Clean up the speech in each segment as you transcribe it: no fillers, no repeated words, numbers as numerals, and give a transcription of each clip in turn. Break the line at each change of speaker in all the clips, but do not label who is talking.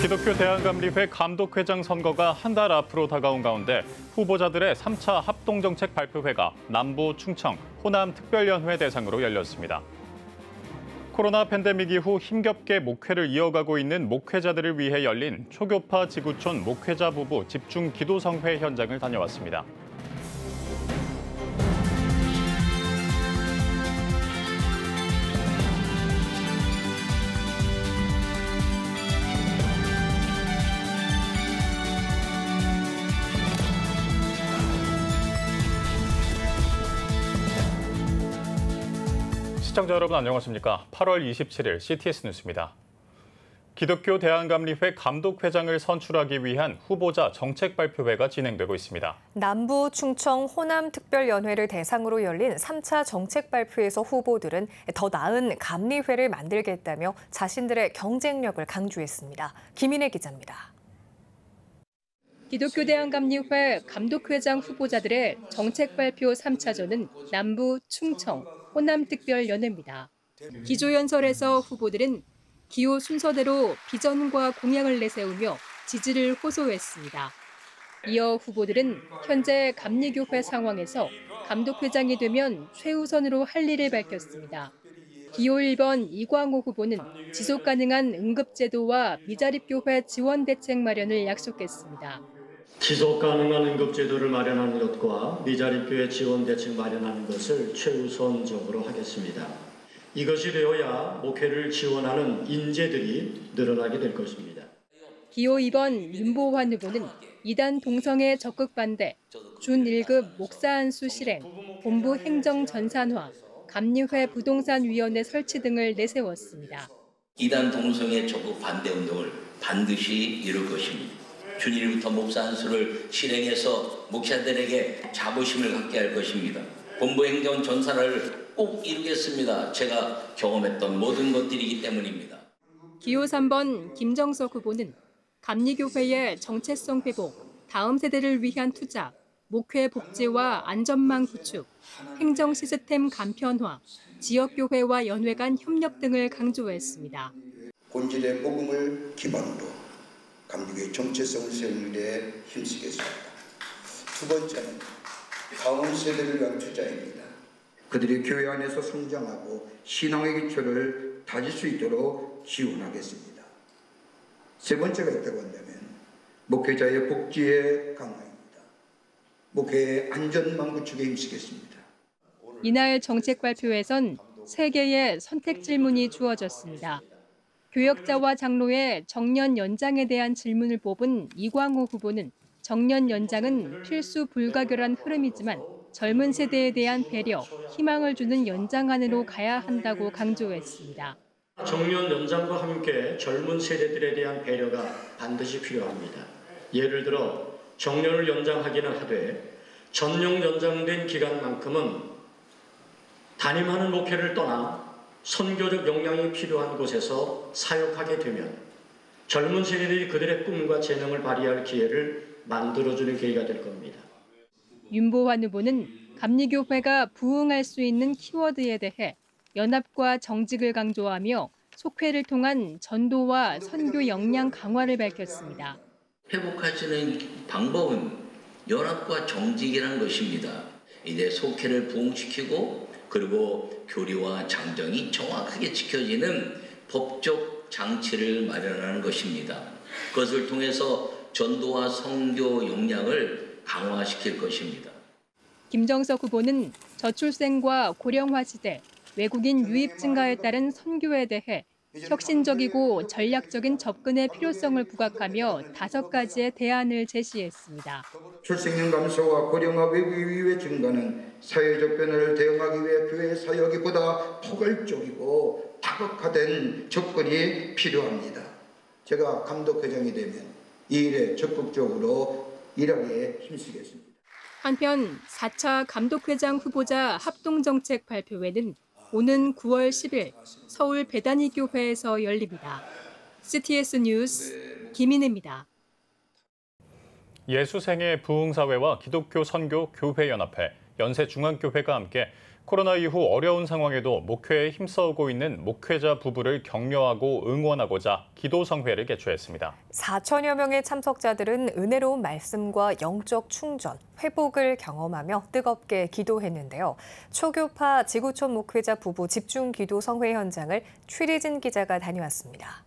기독교 대한감리회 감독회장 선거가 한 달 앞으로 다가온 가운데 후보자들의 3차 합동정책 발표회가 남부, 충청, 호남 특별연회 대상으로 열렸습니다. 코로나 팬데믹 이후 힘겹게 목회를 이어가고 있는 목회자들을 위해 열린 초교파 지구촌 목회자 부부 집중 기도성회 현장을 다녀왔습니다. 시청자 여러분 안녕하십니까? 8월 27일 CTS 뉴스입니다. 기독교 대한감리회 감독회장을 선출하기 위한 후보자 정책 발표회가 진행되고 있습니다.
남부, 충청, 호남 특별연회를 대상으로 열린 3차 정책 발표에서 후보들은 더 나은 감리회를 만들겠다며 자신들의 경쟁력을 강조했습니다. 김인혜 기자입니다.
기독교 대한감리회 감독회장 후보자들의 정책 발표 3차전은 남부, 충청, 호남특별연회입니다. 기조연설에서 후보들은 기호 순서대로 비전과 공약을 내세우며 지지를 호소했습니다. 이어 후보들은 현재 감리교회 상황에서 감독회장이 되면 최우선으로 할 일을 밝혔습니다. 기호 1번 이광호 후보는 지속 가능한 응급제도와 미자립교회 지원 대책 마련을 약속했습니다.
지속 가능한 응급제도를 마련하는 것과 미자립교회 지원 대책 마련하는 것을 최우선적으로 하겠습니다. 이것이 되어야 목회를 지원하는 인재들이 늘어나게 될 것입니다.
기호 2번 윤보환 후보는 이단 동성애 적극 반대, 준 1급 목사 안수 실행, 본부 행정 전산화, 감리회 부동산위원회 설치 등을 내세웠습니다.
이단 동성애 적극 반대 운동을 반드시 이룰 것입니다. 준 1일부터 목사 안수를 실행해서 목사들에게 자부심을 갖게 할 것입니다. 본부 행정 전산화를 꼭 이루겠습니다. 제가 경험했던 모든 것들이기 때문입니다.
기호 3번 김정석 후보는 감리교회의 정체성 회복, 다음 세대를 위한 투자, 목회 복지와 안전망 구축, 행정 시스템 간편화, 지역교회와 연회 간 협력 등을 강조했습니다.
본질의 복음을 기반으로 감리교회의 정체성을 세우는 데 힘쓰겠습니다. 두 번째는 다음 세대를 위한 투자입니다. 그들이 교회 안에서 성장하고 신앙의 기초를 다질 수 있도록 지원하겠습니다. 세 번째가 있다고 한다면 목회자의 복지의 강화입니다. 목회의 안전망 구축에 힘쓰겠습니다.
이날 정책 발표에선 3개의 선택 질문이 주어졌습니다. 교역자와 장로의 정년 연장에 대한 질문을 뽑은 이광호 후보는 정년 연장은 필수 불가결한 흐름이지만 젊은 세대에 대한 배려, 희망을 주는 연장 안으로 가야 한다고 강조했습니다.
정년 연장과 함께 젊은 세대들에 대한 배려가 반드시 필요합니다. 예를 들어 정년을 연장하기는 하되 전용 연장된 기간만큼은 담임하는 목회를 떠나 선교적 역량이 필요한 곳에서 사역하게 되면 젊은 세대들이 그들의 꿈과 재능을 발휘할 기회를 만들어주는 계기가 될 겁니다.
윤보환 후보는 감리교회가 부응할 수 있는 키워드에 대해 연합과 정직을 강조하며 속회를 통한 전도와 선교 역량 강화를 밝혔습니다.
회복하시는 방법은 연합과 정직이라는 것입니다. 이제 속회를 부흥시키고 그리고 교리와 장정이 정확하게 지켜지는 법적 장치를 마련하는 것입니다. 그것을 통해서 전도와 선교 역량을 강화시킬 것입니다.
김정석 후보는 저출생과 고령화 시대, 외국인 유입 증가에 따른 선교에 대해 혁신적이고 전략적인 접근의 필요성을 부각하며 5가지의 대안을 제시했습니다.
출생률 감소와 고령화 외국 유입의 증가는 사회적 변화를 대응하기 위해 교회 사역이 보다 포괄적이고 다각화된 접근이 필요합니다. 제가 감독회장이 되면 이 일에 적극적으로 일하기에 힘쓰겠습니다.
한편 4차 감독회장 후보자 합동정책 발표회는 오는 9월 10일 서울 배다니교회에서 열립니다. CTS 뉴스 김인혜입니다.
예수생애 부흥사회와 기독교 선교 교회연합회, 연세중앙교회가 함께 코로나 이후 어려운 상황에도 목회에 힘써오고 있는 목회자 부부를 격려하고 응원하고자 기도성회를 개최했습니다. 4천여 명의 참석자들은 은혜로운 말씀과 영적 충전, 회복을 경험하며 뜨겁게 기도했는데요. 초교파 지구촌 목회자 부부 집중 기도성회 현장을 최리진 기자가 다녀왔습니다.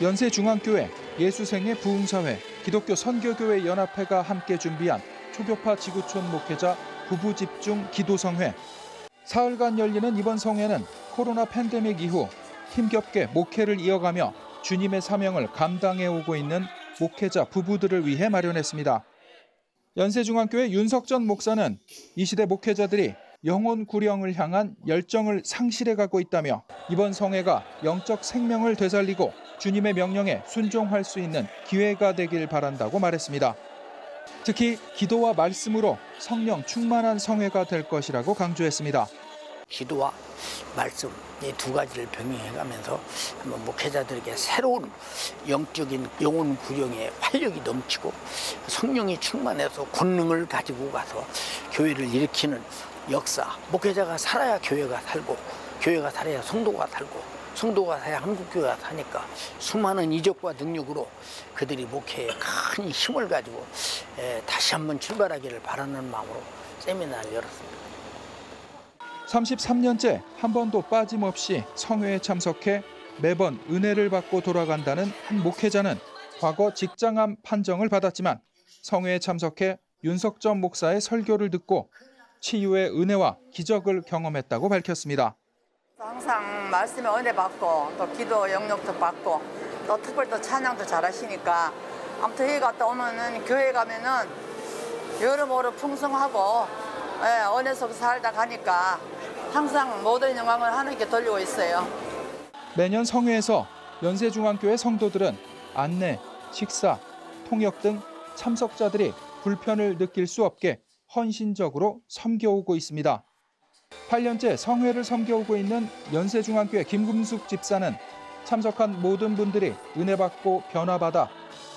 연세중앙교회, 예수생애 부흥사회, 기독교 선교교회 연합회가 함께 준비한 초교파 지구촌 목회자 부부 집중 기도성회. 사흘간 열리는 이번 성회는 코로나 팬데믹 이후 힘겹게 목회를 이어가며 주님의 사명을 감당해오고 있는 목회자 부부들을 위해 마련했습니다. 연세중앙교회 윤석전 목사는 이 시대 목회자들이 영혼 구령을 향한 열정을 상실해가고 있다며 이번 성회가 영적 생명을 되살리고 주님의 명령에 순종할 수 있는 기회가 되길 바란다고 말했습니다. 특히 기도와 말씀으로 성령 충만한 성회가 될 것이라고 강조했습니다.
기도와 말씀 이 두 가지를 병행해가면서 한번 목회자들에게 새로운 영적인 영혼 구령의 활력이 넘치고 성령이 충만해서 권능을 가지고 가서 교회를 일으키는 역사, 목회자가 살아야 교회가 살고 교회가 살아야 성도가 살고 성도가 살아야 한국교회가 사니까 수많은 이적과 능력으로 그들이 목회에 큰 힘을 가지고 다시 한번 출발하기를 바라는 마음으로 세미나를 열었습니다.
33년째 한 번도 빠짐없이 성회에 참석해 매번 은혜를 받고 돌아간다는 한 목회자는 과거 직장암 판정을 받았지만 성회에 참석해 윤석전 목사의 설교를 듣고 치유의 은혜와 기적을 경험했다고 밝혔습니다.
항상 말씀에 은혜 받고 또 기도 영역도 받고 또 특별히 또 찬양도 잘하시니까 아무튼 여기 갔다 오면은 교회 가면은 여러모로 풍성하고 은혜 속에 살다 가니까 항상 모든 영광을 하나님께 돌리고 있어요.
매년 성회에서 연세중앙교회 성도들은 안내, 식사, 통역 등 참석자들이 불편을 느낄 수 없게 헌신적으로 섬겨오고 있습니다. 8년째 성회를 섬겨오고 있는 연세중앙교회 김금숙 집사는 참석한 모든 분들이 은혜받고 변화받아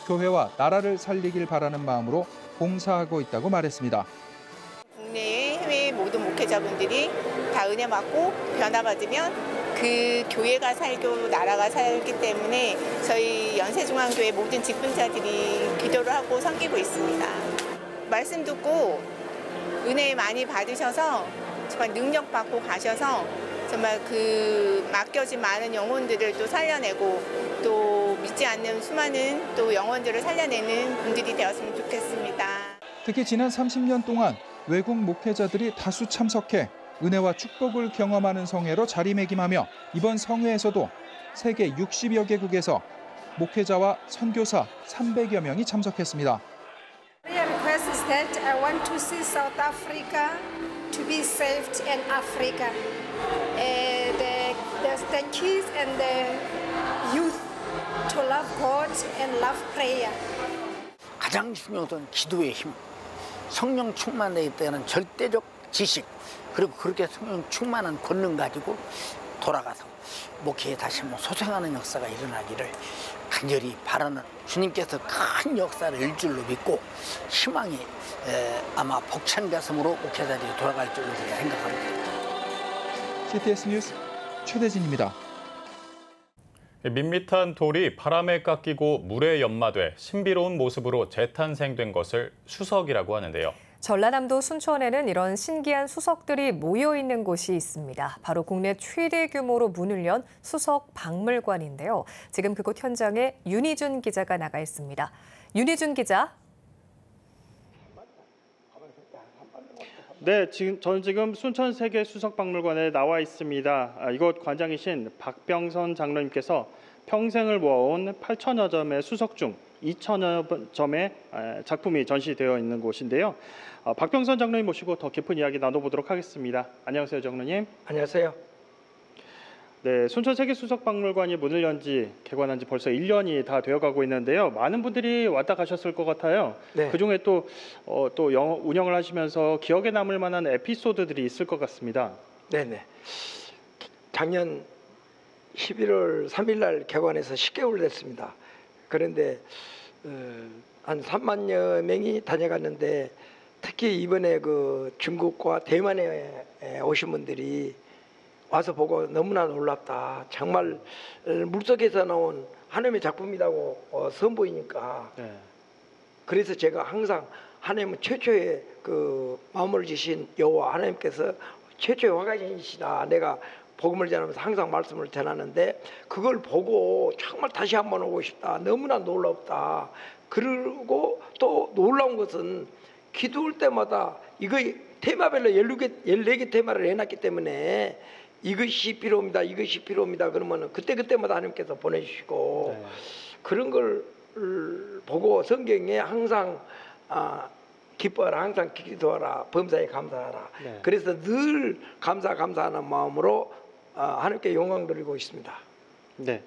교회와 나라를 살리길 바라는 마음으로 봉사하고 있다고 말했습니다.
국내외 해외 모든 목회자분들이 다 은혜받고 변화받으면 그 교회가 살고 나라가 살기 때문에 저희 연세중앙교회 모든 직분자들이 기도를 하고 섬기고 있습니다. 말씀 듣고 은혜 많이 받으셔서 정말 능력 받고 가셔서 정말 그 맡겨진 많은 영혼들을 또 살려내고 또 믿지 않는 수많은 또 영혼들을 살려내는 분들이 되었으면 좋겠습니다.
특히 지난 30년 동안 외국 목회자들이 다수 참석해 은혜와 축복을 경험하는 성회로 자리매김하며 이번 성회에서도 세계 60여 개국에서 목회자와 선교사 300여 명이 참석했습니다.
Prayer request is that I want to see South Africa to be saved in Africa. The kids and the youth to love God and love prayer.
가장 중요한 건 기도의 힘, 성령 충만에 대한 절대적 지식, 그리고 그렇게 성령 충만한 권능 가지고 돌아가서 목회에 다시 한번 소생하는 역사가 일어나기를 간절히 바라는 주님께서 큰 역사를 일 줄로 믿고 희망이 아마 벅찬 가슴으로 목회자들이 돌아갈 줄로 생각합니다.
CTS 뉴스 최대진입니다.
밋밋한 돌이 바람에 깎이고 물에 연마돼 신비로운 모습으로 재탄생된 것을 수석이라고 하는데요.
전라남도 순천에는 이런 신기한 수석들이 모여 있는 곳이 있습니다. 바로 국내 최대 규모로 문을 연 수석 박물관인데요. 지금 그곳 현장에 윤희준 기자가 나가 있습니다. 윤희준 기자.
네, 저는 지금 순천 세계수석박물관에 나와 있습니다. 이곳 관장이신 박병선 장로님께서 평생을 모아온 8천여 점의 수석 중 2천여 점의 작품이 전시되어 있는 곳인데요. 박병선 장로님 모시고 더 깊은 이야기 나눠보도록 하겠습니다. 안녕하세요, 장로님.
안녕하세요.
네, 순천 세계수석박물관이 문을 연 지 개관한 지 벌써 1년이 다 되어가고 있는데요. 많은 분들이 왔다 가셨을 것 같아요.
네.
그중에 또 운영을 하시면서 기억에 남을 만한 에피소드들이 있을 것 같습니다.
네네. 작년 11월 3일 날 개관해서 10개월 됐습니다. 그런데 한 3만여 명이 다녀갔는데 특히 이번에 그 중국과 대만에 오신 분들이 와서 보고 너무나 놀랍다. 정말 물속에서 나온 하나님의 작품이라고 선보이니까.
네.
그래서 제가 항상 하나님은 최초의 그 마음을 주신 여호와 하나님께서 최초의 화가이시다. 내가 복음을 전하면서 항상 말씀을 전하는데 그걸 보고 정말 다시 한번 오고 싶다. 너무나 놀랍다. 그리고 또 놀라운 것은 기도할 때마다 이거 테마별로 14개 테마를 해놨기 때문에 이것이 필요합니다. 이것이 필요합니다. 그러면 그때마다 하나님께서 보내주시고
네.
그런 걸 보고 성경에 항상 기뻐하라, 항상 기도하라, 범사에 감사하라.
네.
그래서 늘 감사하는 마음으로 하나님께 영광 돌리고 있습니다.
네.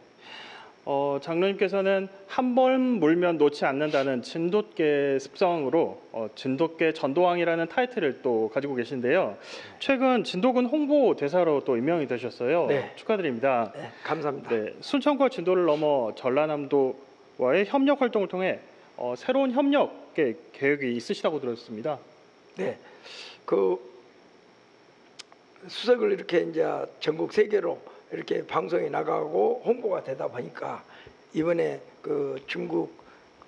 장로님께서는 한 번 물면 놓지 않는다는 진돗개 습성으로 진돗개 전도왕이라는 타이틀을 또 가지고 계신데요. 최근 진도군 홍보 대사로 또 임명이 되셨어요.
네.
축하드립니다.
네, 감사합니다.
네, 순천과 진도를 넘어 전라남도와의 협력 활동을 통해 새로운 협력 계획이 있으시다고 들었습니다.
네, 그 수석을 이렇게 이제 전국 세계로 이렇게 방송에 나가고 홍보가 되다 보니까 이번에 그 중국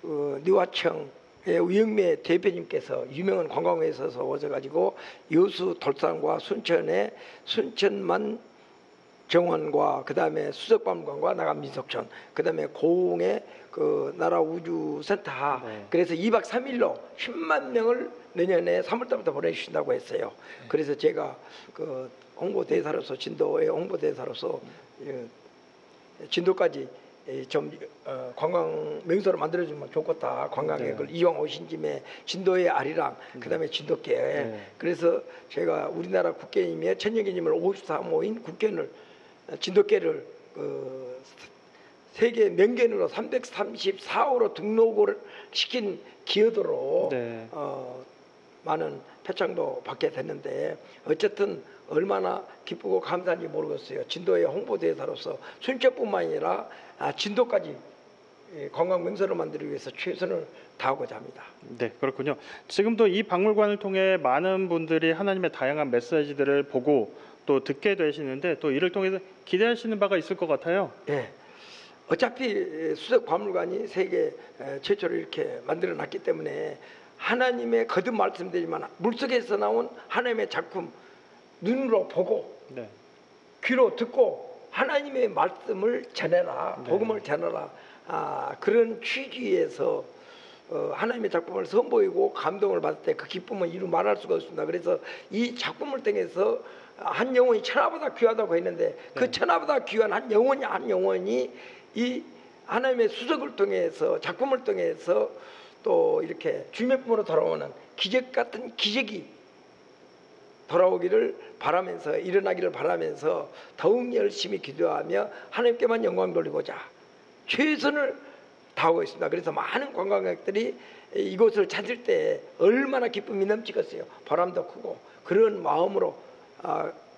니화청의 우영매 대표님께서 유명한 관광회에서 오셔가지고 여수 돌산과 순천의 순천만 정원과 그 다음에 수석박물관과 나간 민속촌, 그 다음에 고흥의 그 나라 우주센터.
네.
그래서 2박 3일로 10만 명을 내년에 3월달부터 보내주신다고 했어요. 그래서 제가 그 홍보대사로서 진도의 홍보대사로서 진도까지 좀 관광 명소로 만들어주면 좋겠다. 관광객을
네.
이왕 오신 김에 진도의 아리랑, 그다음에 진돗개.
네.
그래서 제가 우리나라 국회의원의 천년기념일 53호인 국회의원을 진돗개를 세계 명견으로 334호로 등록을 시킨 기여도로
네.
많은 표창도 받게 됐는데 어쨌든 얼마나 기쁘고 감사한지 모르겠어요. 진도의 홍보대사로서 순천뿐만 아니라 진도까지 관광 명소를 만들기 위해서 최선을 다하고자 합니다.
네, 그렇군요. 지금도 이 박물관을 통해 많은 분들이 하나님의 다양한 메시지들을 보고 또 듣게 되시는데 또 이를 통해서 기대하시는 바가 있을 것 같아요.
네. 어차피 수석 박물관이 세계 최초로 이렇게 만들어놨기 때문에 하나님의 거듭 말씀드리지만 물속에서 나온 하나님의 작품 눈으로 보고
네.
귀로 듣고 하나님의 말씀을 전해라.
네.
복음을 전해라. 그런 취지에서 하나님의 작품을 선보이고 감동을 받을 때 그 기쁨은 이루 말할 수가 없습니다. 그래서 이 작품을 통해서 한 영혼이 천하보다 귀하다고 했는데 그 천하보다 귀한 한 영혼이 이 하나님의 수석을 통해서 작품을 통해서 또 이렇게 주님으로 돌아오는 기적 같은 기적이 돌아오기를 바라면서 일어나기를 바라면서 더욱 열심히 기도하며 하나님께만 영광 돌리고자 최선을 다하고 있습니다. 그래서 많은 관광객들이 이곳을 찾을 때 얼마나 기쁨이 넘치겠어요. 보람도 크고 그런 마음으로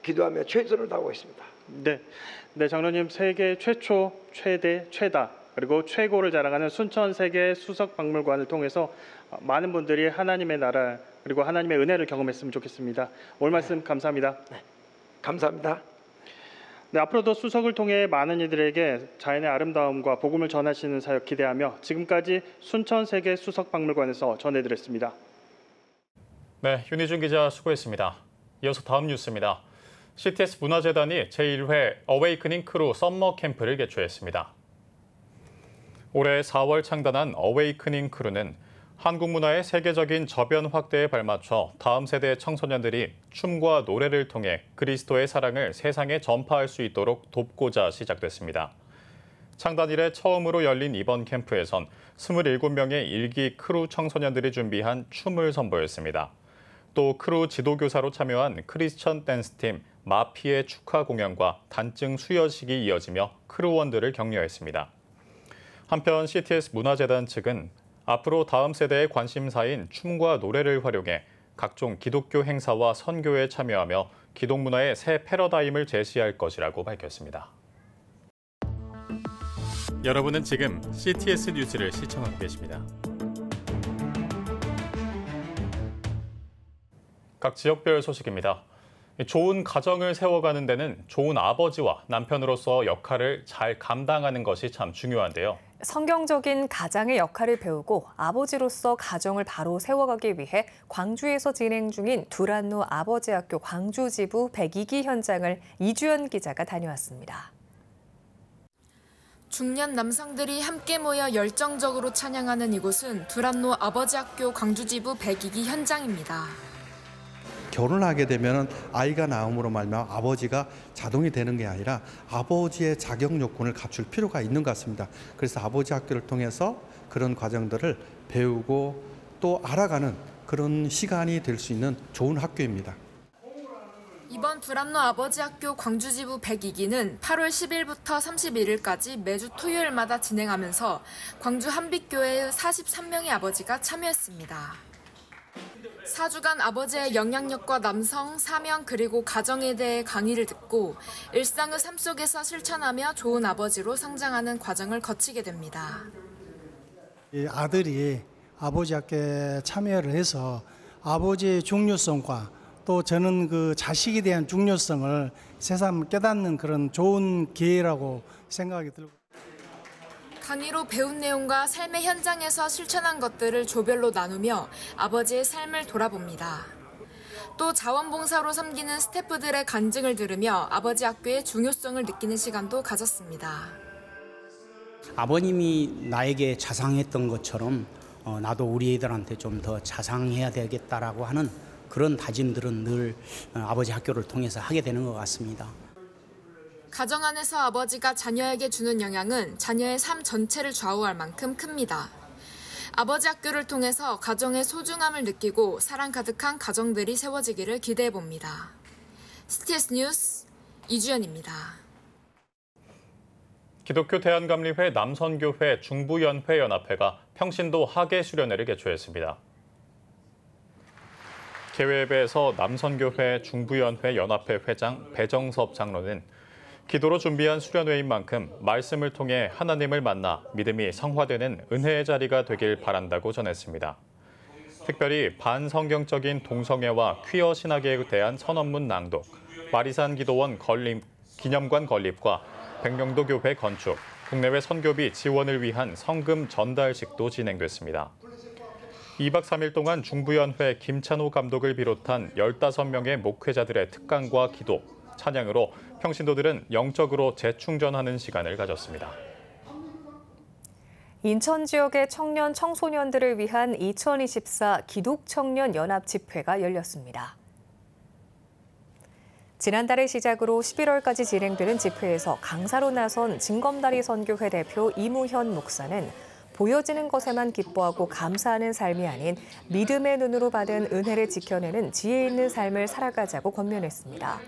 기도하며 최선을 다하고 있습니다.
네, 장로님 세계 최초, 최대, 최다 그리고 최고를 자랑하는 순천 세계 수석박물관을 통해서 많은 분들이 하나님의 나라 그리고 하나님의 은혜를 경험했으면 좋겠습니다. 오늘 말씀 감사합니다.
네, 감사합니다.
네, 앞으로도 수석을 통해 많은 이들에게 자연의 아름다움과 복음을 전하시는 사역 기대하며 지금까지 순천 세계 수석박물관에서 전해드렸습니다.
네, 윤희준 기자 수고했습니다. 이어서 다음 뉴스입니다. CTS 문화재단이 제1회 어웨이크닝 크루 썸머 캠프를 개최했습니다. 올해 4월 창단한 어웨이크닝 크루는 한국 문화의 세계적인 저변 확대에 발맞춰 다음 세대의 청소년들이 춤과 노래를 통해 그리스도의 사랑을 세상에 전파할 수 있도록 돕고자 시작됐습니다. 창단 이래 처음으로 열린 이번 캠프에선 27명의 일기 크루 청소년들이 준비한 춤을 선보였습니다. 또 크루 지도교사로 참여한 크리스천 댄스팀 마피의 축하 공연과 단증 수여식이 이어지며 크루원들을 격려했습니다. 한편 CTS 문화재단 측은 앞으로 다음 세대의 관심사인 춤과 노래를 활용해 각종 기독교 행사와 선교에 참여하며 기독 문화의 새 패러다임을 제시할 것이라고 밝혔습니다. 여러분은 지금 CTS 뉴스를 시청하고 계십니다. 각 지역별 소식입니다. 좋은 가정을 세워가는 데는 좋은 아버지와 남편으로서 역할을 잘 감당하는 것이 참 중요한데요.
성경적인 가장의 역할을 배우고 아버지로서 가정을 바로 세워가기 위해 광주에서 진행 중인 두란노 아버지학교 광주지부 102기 현장을 이주연 기자가 다녀왔습니다.
중년 남성들이 함께 모여 열정적으로 찬양하는 이곳은 두란노 아버지학교 광주지부 102기 현장입니다.
결혼을 하게 되면 아이가 나옴으로 말미암아 아버지가 자동이 되는 게 아니라 아버지의 자격 요건을 갖출 필요가 있는 것 같습니다. 그래서 아버지 학교를 통해서 그런 과정들을 배우고 또 알아가는 그런 시간이 될 수 있는 좋은 학교입니다.
이번 두란노 아버지학교 광주지부 102기는 8월 10일부터 31일까지 매주 토요일마다 진행하면서 광주 한빛교회의 43명의 아버지가 참여했습니다. 4주간 아버지의 영향력과 남성, 사명 그리고 가정에 대해 강의를 듣고 일상의 삶 속에서 실천하며 좋은 아버지로 성장하는 과정을 거치게 됩니다.
이 아들이 아버지 학교에 참여를 해서 아버지의 중요성과 또 저는 그 자식에 대한 중요성을 새삼 깨닫는 그런 좋은 기회라고 생각이 들고.
강의로 배운 내용과 삶의 현장에서 실천한 것들을 조별로 나누며 아버지의 삶을 돌아봅니다. 또 자원봉사로 섬기는 스태프들의 간증을 들으며 아버지 학교의 중요성을 느끼는 시간도 가졌습니다.
아버님이 나에게 자상했던 것처럼 나도 우리 애들한테 좀 더 자상해야 되겠다라고 하는 그런 다짐들은 늘 아버지 학교를 통해서 하게 되는 것 같습니다.
가정 안에서 아버지가 자녀에게 주는 영향은 자녀의 삶 전체를 좌우할 만큼 큽니다. 아버지 학교를 통해서 가정의 소중함을 느끼고 사랑 가득한 가정들이 세워지기를 기대해봅니다. CTS 뉴스 이주연입니다.
기독교 대한감리회 남선교회 중부연회연합회가 평신도 하계 수련회를 개최했습니다. 개회에서 남선교회 중부연회 연합회 회장 배정섭 장로는 기도로 준비한 수련회인 만큼 말씀을 통해 하나님을 만나 믿음이 성화되는 은혜의 자리가 되길 바란다고 전했습니다. 특별히 반성경적인 동성애와 퀴어 신학에 대한 선언문 낭독, 마리산 기도원 기념관 건립과 백령도 교회 건축, 국내외 선교비 지원을 위한 성금 전달식도 진행됐습니다. 2박 3일 동안 중부연회 김찬호 감독을 비롯한 15명의 목회자들의 특강과 기도, 찬양으로 평신도들은 영적으로 재충전하는 시간을 가졌습니다.
인천 지역의 청년 청소년들을 위한 2024 기독청년 연합 집회가 열렸습니다. 지난달을 시작으로 11월까지 진행되는 집회에서 강사로 나선 징검다리 선교회 대표 이무현 목사는 보여지는 것에만 기뻐하고 감사하는 삶이 아닌 믿음의 눈으로 받은 은혜를 지켜내는 지혜 있는 삶을 살아가자고 권면했습니다.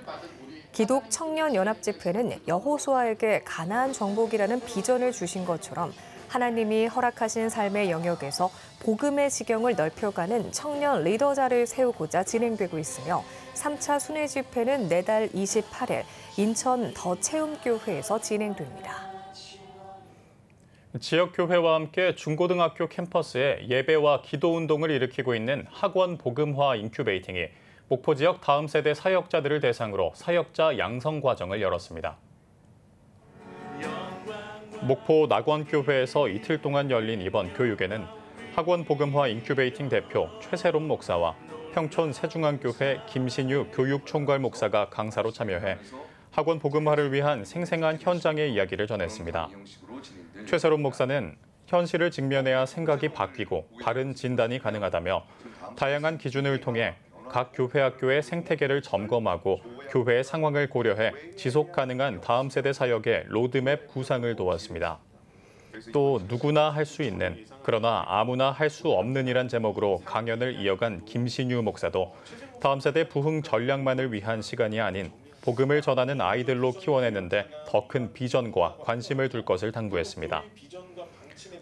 기독 청년 연합 집회는 여호수아에게 가나안 정복이라는 비전을 주신 것처럼 하나님이 허락하신 삶의 영역에서 복음의 지경을 넓혀가는 청년 리더자를 세우고자 진행되고 있으며 3차 순회 집회는 내달 28일 인천 더체움교회에서 진행됩니다.
지역교회와 함께 중고등학교 캠퍼스에 예배와 기도운동을 일으키고 있는 학원 복음화 인큐베이팅이 목포 지역 다음 세대 사역자들을 대상으로 사역자 양성 과정을 열었습니다. 목포 낙원교회에서 이틀 동안 열린 이번 교육에는 학원 복음화 인큐베이팅 대표 최세롬 목사와 평촌 세중앙교회 김신유 교육총괄 목사가 강사로 참여해 학원 복음화를 위한 생생한 현장의 이야기를 전했습니다. 최세롬 목사는 현실을 직면해야 생각이 바뀌고 바른 진단이 가능하다며 다양한 기준을 통해 각 교회 학교의 생태계를 점검하고 교회의 상황을 고려해 지속 가능한 다음 세대 사역의 로드맵 구상을 도왔습니다. 또 누구나 할 수 있는 그러나 아무나 할 수 없는이란 제목으로 강연을 이어간 김신유 목사도 다음 세대 부흥 전략만을 위한 시간이 아닌 복음을 전하는 아이들로 키워내는데 더 큰 비전과 관심을 둘 것을 당부했습니다.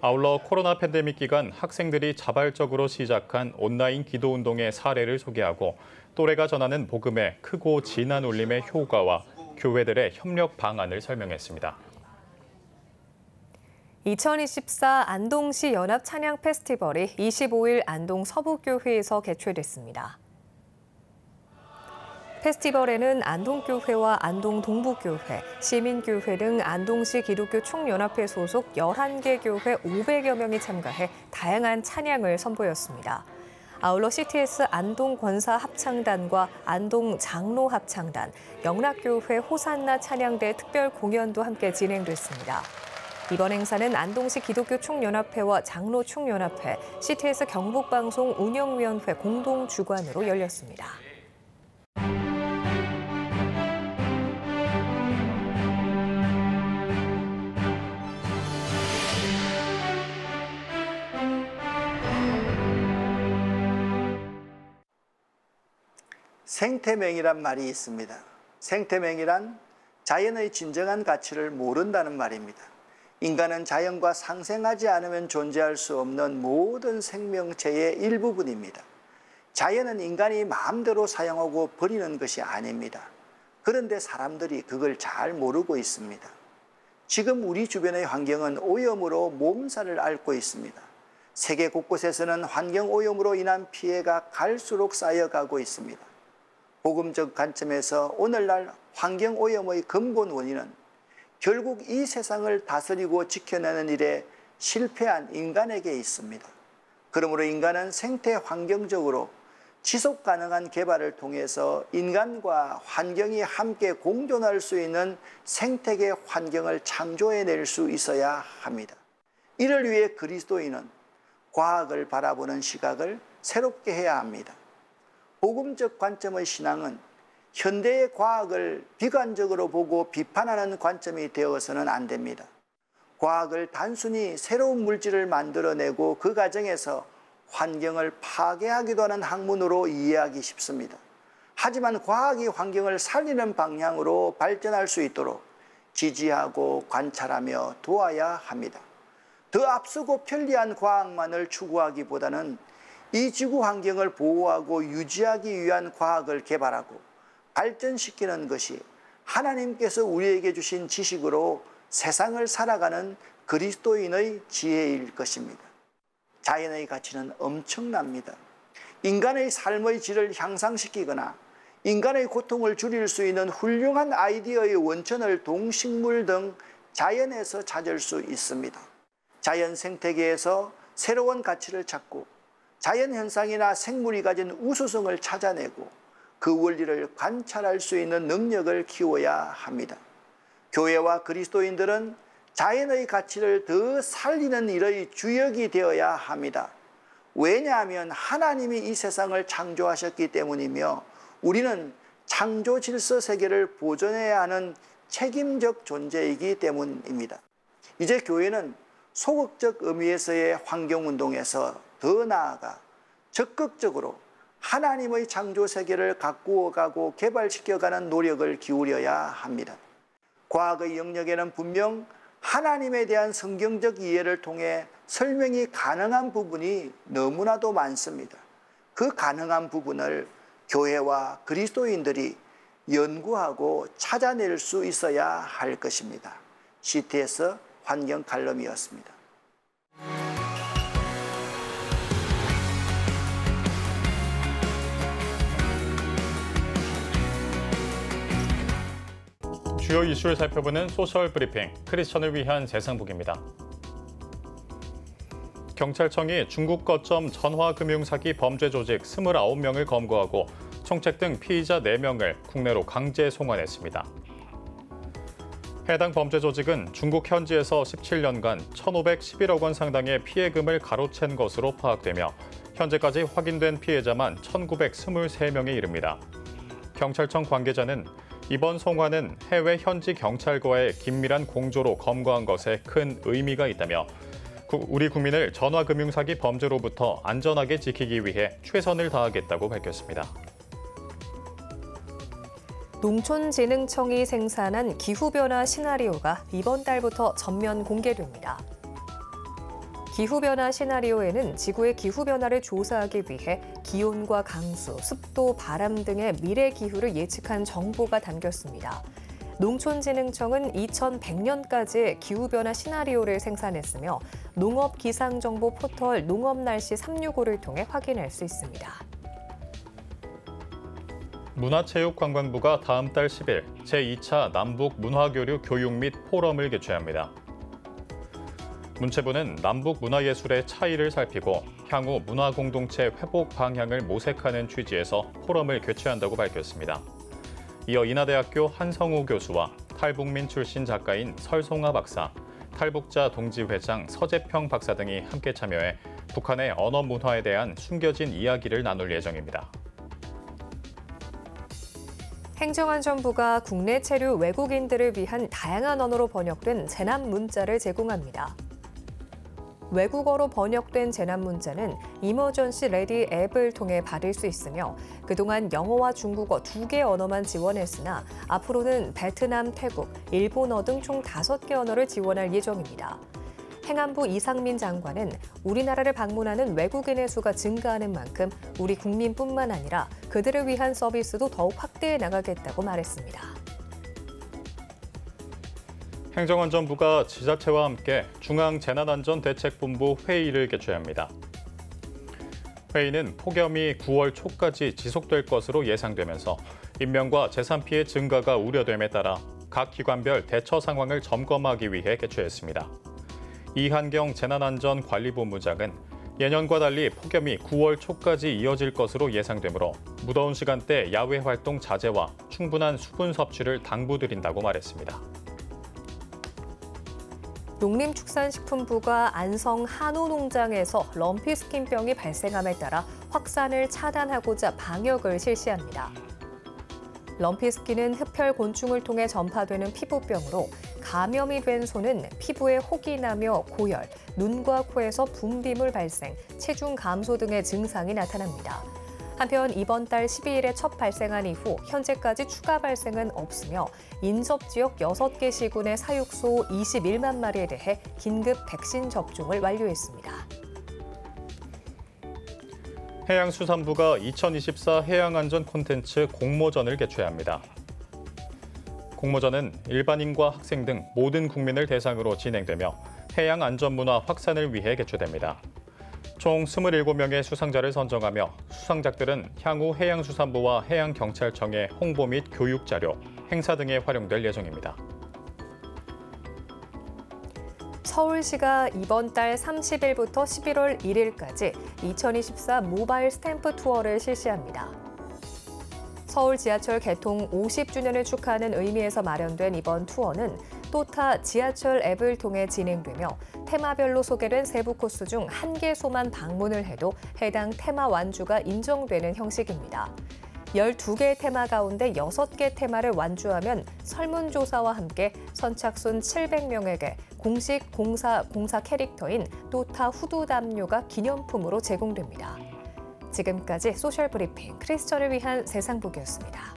아울러 코로나 팬데믹 기간 학생들이 자발적으로 시작한 온라인 기도운동의 사례를 소개하고 또래가 전하는 복음의 크고 진한 울림의 효과와 교회들의 협력 방안을 설명했습니다.
2024 안동시 연합 찬양 페스티벌이 25일 안동 서부교회에서 개최됐습니다. 페스티벌에는 안동교회와 안동동부교회, 시민교회 등 안동시 기독교 총연합회 소속 11개 교회 500여 명이 참가해 다양한 찬양을 선보였습니다. 아울러 CTS 안동권사 합창단과 안동 장로 합창단, 영락교회 호산나 찬양대 특별 공연도 함께 진행됐습니다. 이번 행사는 안동시 기독교 총연합회와 장로 총연합회, CTS 경북방송 운영위원회 공동 주관으로 열렸습니다.
생태명이란 말이 있습니다. 생태명이란 자연의 진정한 가치를 모른다는 말입니다. 인간은 자연과 상생하지 않으면 존재할 수 없는 모든 생명체의 일부분입니다. 자연은 인간이 마음대로 사용하고 버리는 것이 아닙니다. 그런데 사람들이 그걸 잘 모르고 있습니다. 지금 우리 주변의 환경은 오염으로 몸살을 앓고 있습니다. 세계 곳곳에서는 환경오염으로 인한 피해가 갈수록 쌓여가고 있습니다. 복음적 관점에서 오늘날 환경오염의 근본 원인은 결국 이 세상을 다스리고 지켜내는 일에 실패한 인간에게 있습니다. 그러므로 인간은 생태 환경적으로 지속 가능한 개발을 통해서 인간과 환경이 함께 공존할 수 있는 생태계 환경을 창조해낼 수 있어야 합니다. 이를 위해 그리스도인은 과학을 바라보는 시각을 새롭게 해야 합니다. 복음적 관점의 신앙은 현대의 과학을 비관적으로 보고 비판하는 관점이 되어서는 안 됩니다. 과학을 단순히 새로운 물질을 만들어내고 그 과정에서 환경을 파괴하기도 하는 학문으로 이해하기 쉽습니다. 하지만 과학이 환경을 살리는 방향으로 발전할 수 있도록 지지하고 관찰하며 도와야 합니다. 더 앞서고 편리한 과학만을 추구하기보다는 이 지구 환경을 보호하고 유지하기 위한 과학을 개발하고 발전시키는 것이 하나님께서 우리에게 주신 지식으로 세상을 살아가는 그리스도인의 지혜일 것입니다. 자연의 가치는 엄청납니다. 인간의 삶의 질을 향상시키거나 인간의 고통을 줄일 수 있는 훌륭한 아이디어의 원천을 동식물 등 자연에서 찾을 수 있습니다. 자연 생태계에서 새로운 가치를 찾고 자연 현상이나 생물이 가진 우수성을 찾아내고 그 원리를 관찰할 수 있는 능력을 키워야 합니다. 교회와 그리스도인들은 자연의 가치를 더 살리는 일의 주역이 되어야 합니다. 왜냐하면 하나님이 이 세상을 창조하셨기 때문이며 우리는 창조 질서 세계를 보존해야 하는 책임적 존재이기 때문입니다. 이제 교회는 소극적 의미에서의 환경운동에서 더 나아가 적극적으로 하나님의 창조 세계를 가꾸어가고 개발시켜가는 노력을 기울여야 합니다. 과학의 영역에는 분명 하나님에 대한 성경적 이해를 통해 설명이 가능한 부분이 너무나도 많습니다. 그 가능한 부분을 교회와 그리스도인들이 연구하고 찾아낼 수 있어야 할 것입니다. CTS 환경 칼럼이었습니다.
주요 이슈를 살펴보는 소셜 브리핑, 크리스천을 위한 세상북입니다. 경찰청이 중국 거점 전화금융 사기 범죄 조직 29명을 검거하고 총책 등 피의자 4명을 국내로 강제 송환했습니다. 해당 범죄 조직은 중국 현지에서 17년간 1,511억 원 상당의 피해금을 가로챈 것으로 파악되며 현재까지 확인된 피해자만 1,923명에 이릅니다. 경찰청 관계자는 이번 송환은 해외 현지 경찰과의 긴밀한 공조로 검거한 것에 큰 의미가 있다며 우리 국민을 전화금융사기 범죄로부터 안전하게 지키기 위해 최선을 다하겠다고 밝혔습니다.
농촌진흥청이 생산한 기후변화 시나리오가 이번 달부터 전면 공개됩니다. 기후변화 시나리오에는 지구의 기후변화를 조사하기 위해 기온과 강수, 습도, 바람 등의 미래 기후를 예측한 정보가 담겼습니다. 농촌진흥청은 2100년까지 기후변화 시나리오를 생산했으며 농업기상정보 포털 농업날씨 365를 통해 확인할 수 있습니다.
문화체육관광부가 다음 달 10일 제2차 남북 문화교류 교육 및 포럼을 개최합니다. 문체부는 남북 문화예술의 차이를 살피고 향후 문화공동체 회복 방향을 모색하는 취지에서 포럼을 개최한다고 밝혔습니다. 이어 인하대학교 한성우 교수와 탈북민 출신 작가인 설송아 박사, 탈북자 동지회장 서재평 박사 등이 함께 참여해 북한의 언어 문화에 대한 숨겨진 이야기를 나눌 예정입니다.
행정안전부가 국내 체류 외국인들을 위한 다양한 언어로 번역된 재난 문자를 제공합니다. 외국어로 번역된 재난 문자는 이머전시 레디 앱을 통해 받을 수 있으며 그동안 영어와 중국어 2개 언어만 지원했으나 앞으로는 베트남, 태국, 일본어 등 총 5개 언어를 지원할 예정입니다. 행안부 이상민 장관은 우리나라를 방문하는 외국인의 수가 증가하는 만큼 우리 국민뿐만 아니라 그들을 위한 서비스도 더욱 확대해 나가겠다고 말했습니다.
행정안전부가 지자체와 함께 중앙재난안전대책본부 회의를 개최합니다. 회의는 폭염이 9월 초까지 지속될 것으로 예상되면서 인명과 재산 피해 증가가 우려됨에 따라 각 기관별 대처 상황을 점검하기 위해 개최했습니다. 이한경 재난안전관리본부장은 예년과 달리 폭염이 9월 초까지 이어질 것으로 예상되므로 무더운 시간대 야외 활동 자제와 충분한 수분 섭취를 당부드린다고 말했습니다.
농림축산식품부가 안성 한우농장에서 럼피스킨병이 발생함에 따라 확산을 차단하고자 방역을 실시합니다. 럼피스킨은 흡혈 곤충을 통해 전파되는 피부병으로 감염이 된 소는 피부에 혹이 나며 고열, 눈과 코에서 분비물 발생, 체중 감소 등의 증상이 나타납니다. 한편 이번 달 12일에 첫 발생한 이후 현재까지 추가 발생은 없으며 인접 지역 6개 시군의 사육소 21만 마리에 대해 긴급 백신 접종을 완료했습니다.
해양수산부가 2024 해양안전 콘텐츠 공모전을 개최합니다. 공모전은 일반인과 학생 등 모든 국민을 대상으로 진행되며 해양안전문화 확산을 위해 개최됩니다. 총 27명의 수상자를 선정하며 수상작들은 향후 해양수산부와 해양경찰청의 홍보 및 교육 자료, 행사 등에 활용될 예정입니다.
서울시가 이번 달 30일부터 11월 1일까지 2024 모바일 스탬프 투어를 실시합니다. 서울 지하철 개통 50주년을 축하하는 의미에서 마련된 이번 투어는 또타 지하철 앱을 통해 진행되며 테마별로 소개된 세부 코스 중 1개소만 방문을 해도 해당 테마 완주가 인정되는 형식입니다. 12개의 테마 가운데 6개 테마를 완주하면 설문조사와 함께 선착순 700명에게 공식 공사 캐릭터인 또타 후드 담요가 기념품으로 제공됩니다. 지금까지 소셜브리핑 크리스천을 위한 세상복이었습니다.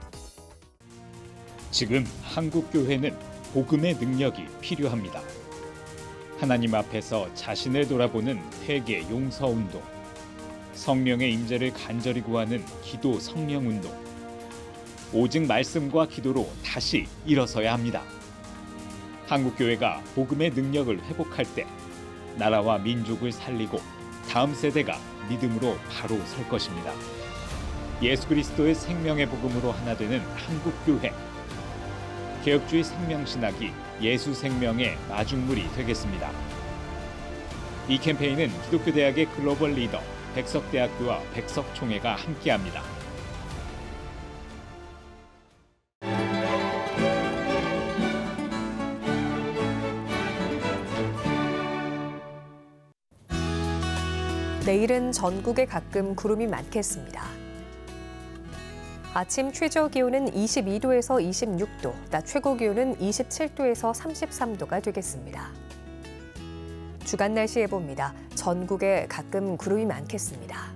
지금 한국교회는 복음의 능력이 필요합니다. 하나님 앞에서 자신을 돌아보는 회개 용서운동, 성령의 임재를 간절히 구하는 기도 성령운동, 오직 말씀과 기도로 다시 일어서야 합니다. 한국교회가 복음의 능력을 회복할 때 나라와 민족을 살리고 다음 세대가 믿음으로 바로 설 것입니다. 예수 그리스도의 생명의 복음으로 하나 되는 한국교회. 개혁주의 생명신학이 예수 생명의 마중물이 되겠습니다. 이 캠페인은 기독교대학의 글로벌 리더 백석대학교와 백석총회가 함께합니다.
내일은 전국에 가끔 구름이 많겠습니다. 아침 최저 기온은 22도에서 26도, 낮 최고 기온은 27도에서 33도가 되겠습니다. 주간 날씨 예보입니다. 전국에 가끔 구름이 많겠습니다.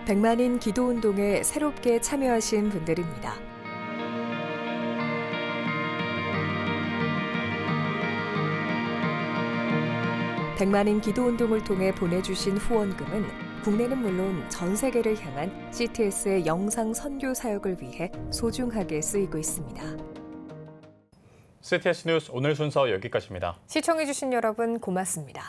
백만인 기도운동에 새롭게 참여하신 분들입니다. 백만인 기도운동을 통해 보내주신 후원금은 국내는 물론 전 세계를 향한 CTS의 영상 선교 사역을 위해 소중하게 쓰이고 있습니다.
CTS 뉴스 오늘 순서 여기까지입니다.
시청해주신 여러분 고맙습니다.